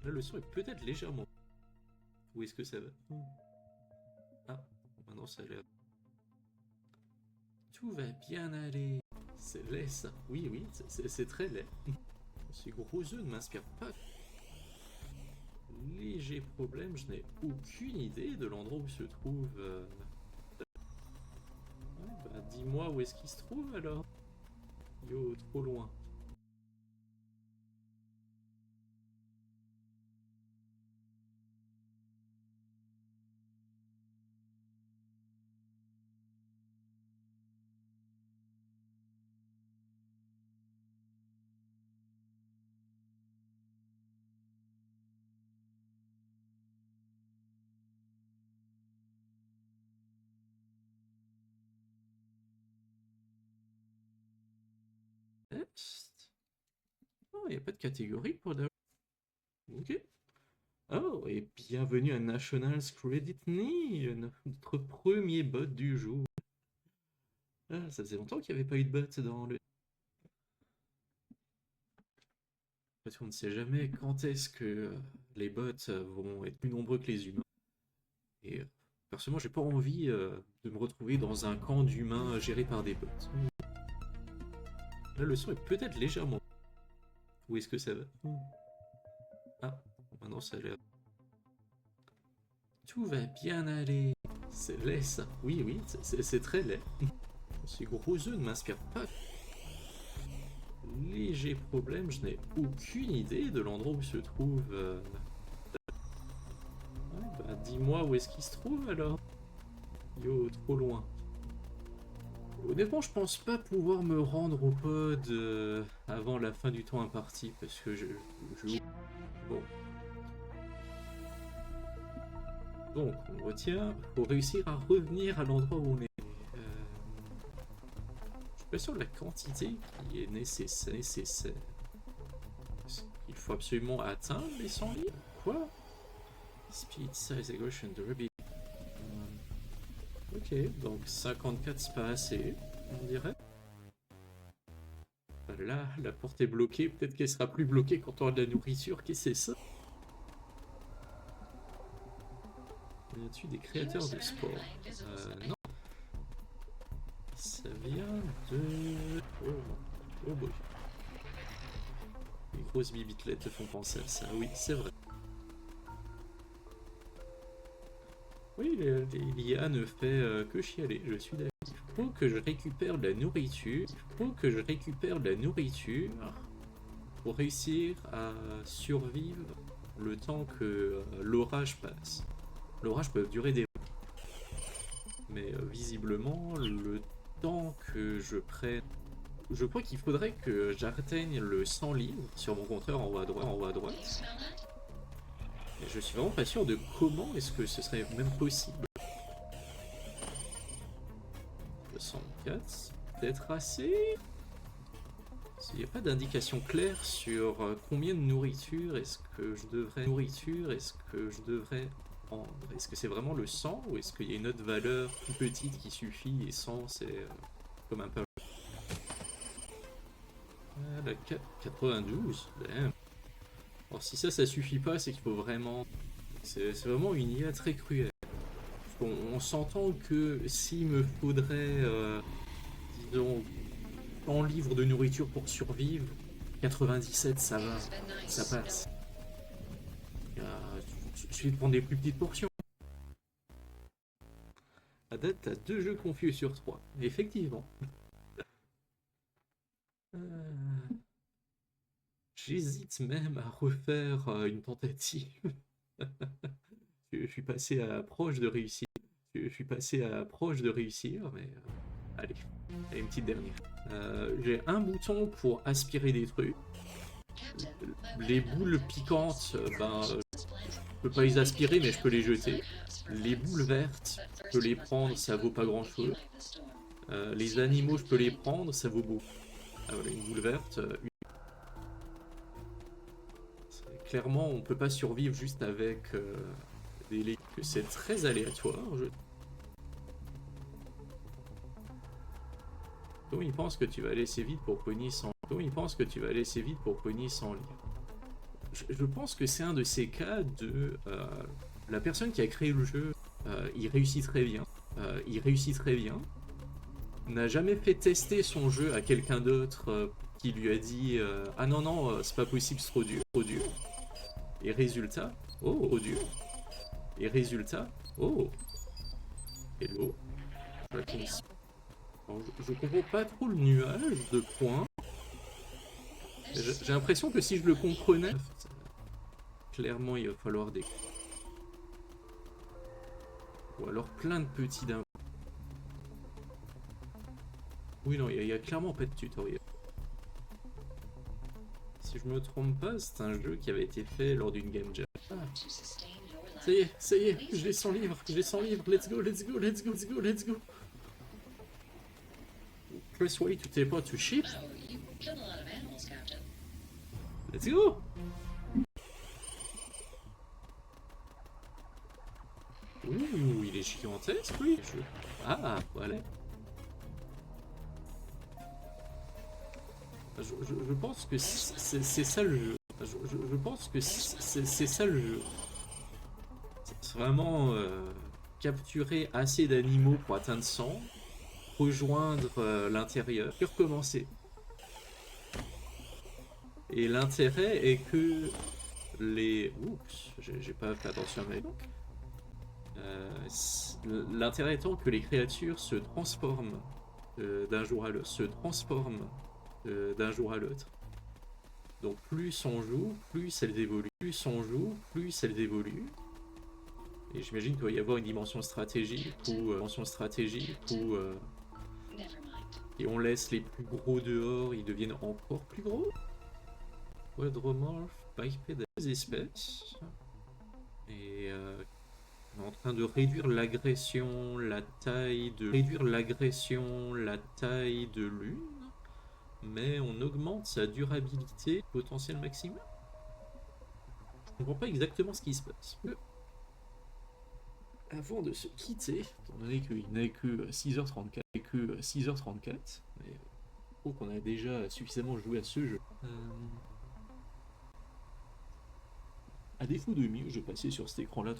Là, le son est peut-être légèrement... Où est-ce que ça va? Ah, maintenant ça a l'air... Tout va bien aller. C'est laid ça. Oui, oui, c'est très laid. Ces gros œufs ne m'inspirent pas. Léger problème, je n'ai aucune idée de l'endroit où se trouve... Ouais, bah dis-moi où est-ce qu'il se trouve alors? Yo, trop loin. Test. Oh, il n'y a pas de catégorie pour... Ok. Oh, et bienvenue à National Credit Knee, notre premier bot du jour. Ah, ça faisait longtemps qu'il n'y avait pas eu de bot dans le... Parce qu'on ne sait jamais quand est-ce que les bots vont être plus nombreux que les humains. Et personnellement, j'ai pas envie de me retrouver dans un camp d'humains géré par des bots. Là, le son est peut-être légèrement... Où est-ce que ça va? Ah, maintenant ça a l'air... Tout va bien aller. C'est laid ça. Oui, oui, c'est très laid. Ces gros œufs ne m'inspirent pas. Léger problème, je n'ai aucune idée de l'endroit où se trouve... Ouais, bah dis-moi où est-ce qu'il se trouve alors? Yo, trop loin. Honnêtement, je pense pas pouvoir me rendre au pod avant la fin du temps imparti, parce que je... Bon. Donc, on retient, faut réussir à revenir à l'endroit où on est. Je suis pas sûr de la quantité qui est nécessaire. Il faut absolument atteindre les 100 livres? Quoi? Speed, size, aggression, durability. Ok, donc 54 c'est pas assez, on dirait. Bah là, la porte est bloquée, peut-être qu'elle sera plus bloquée quand on aura de la nourriture, qu'est-ce que c'est ça? Y a-t-il des créateurs de sport? Non. Ça vient de... Oh boy. Les grosses bibitelettes te font penser à ça, oui, c'est vrai. Oui, l'IA ne fait que chialer, je suis d'accord. Il faut que je récupère de la nourriture. Il faut que je récupère de la nourriture pour réussir à survivre le temps que l'orage passe. L'orage peut durer des mois. Mais visiblement, le temps que je prenne... Je crois qu'il faudrait que j'atteigne le 100 livres sur mon compteur en haut à droite. Et je suis vraiment pas sûr de comment est-ce que ce serait même possible. 64, peut-être assez. Il n'y a pas d'indication claire sur combien de nourriture est-ce que je devrais prendre. Est-ce que c'est vraiment le 100 ou est-ce qu'il y a une autre valeur plus petite qui suffit et 100 c'est comme un peu... Ah, la 92, damn. Alors si ça suffit pas, c'est qu'il faut vraiment... C'est vraiment une IA très cruelle. On s'entend que s'il me faudrait, disons, 100 livres de nourriture pour survivre, 97 ça va, ça passe. Il suffit de prendre des plus petites portions. À date, t'as 2 jeux confus sur 3. Effectivement. J'hésite même à refaire une tentative. Je suis passé à proche de réussir. Mais allez, une petite dernière. J'ai un bouton pour aspirer des trucs. Les boules piquantes, je peux pas les aspirer, mais je peux les jeter. Les boules vertes, je peux les prendre, ça vaut pas grand chose. Les animaux, je peux les prendre, ça vaut beaucoup. Ah voilà, une boule verte. Clairement, on peut pas survivre juste avec des légumes. C'est très aléatoire. Comment il pense que tu vas aller assez vite pour pogner 100 livres? je pense que c'est un de ces cas de la personne qui a créé le jeu, il réussit très bien, il réussit très bien, n'a jamais fait tester son jeu à quelqu'un d'autre qui lui a dit ah non non c'est pas possible, c'est trop dur, trop dur. Et résultat, oh, trop dur. Et résultat, oh, hello. Alors, je comprends pas trop le nuage de points. J'ai l'impression que si je le comprenais, clairement il va falloir des... Ou alors plein de petits d'un... Oui non, il y a clairement pas de tutoriel. Si je me trompe pas, c'est un jeu qui avait été fait lors d'une game jam. Ah. Ça y est, j'ai 100 livres, let's go, let's go, let's go, let's go, let's go. Press way to teleport to ship. Let's go. Ouh, il est gigantesque, lui. Ah, voilà. Je pense que c'est ça le jeu. Je pense que c'est ça le jeu. C'est vraiment capturer assez d'animaux pour atteindre 100, rejoindre l'intérieur, puis recommencer. Et l'intérêt est que les... Oups, j'ai pas fait attention à mes... L'intérêt étant que les créatures se transforment d'un jour à l'autre, d'un jour à l'autre. Donc plus on joue, plus elles évoluent. Plus on joue, plus elles évoluent. Et j'imagine qu'il va y avoir une dimension stratégique où et on laisse les plus gros dehors, ils deviennent encore plus gros. Quadromorph, bipède, des espèces. Et on est en train de réduire l'agression, la taille de l'une, mais on augmente sa durabilité potentielle maximum. Je comprends pas exactement ce qui se passe. Avant de se quitter, étant donné qu'il n'est que 6h34, mais je trouve qu'on a déjà suffisamment joué à ce jeu. À défaut de mieux, je vais passer sur cet écran-là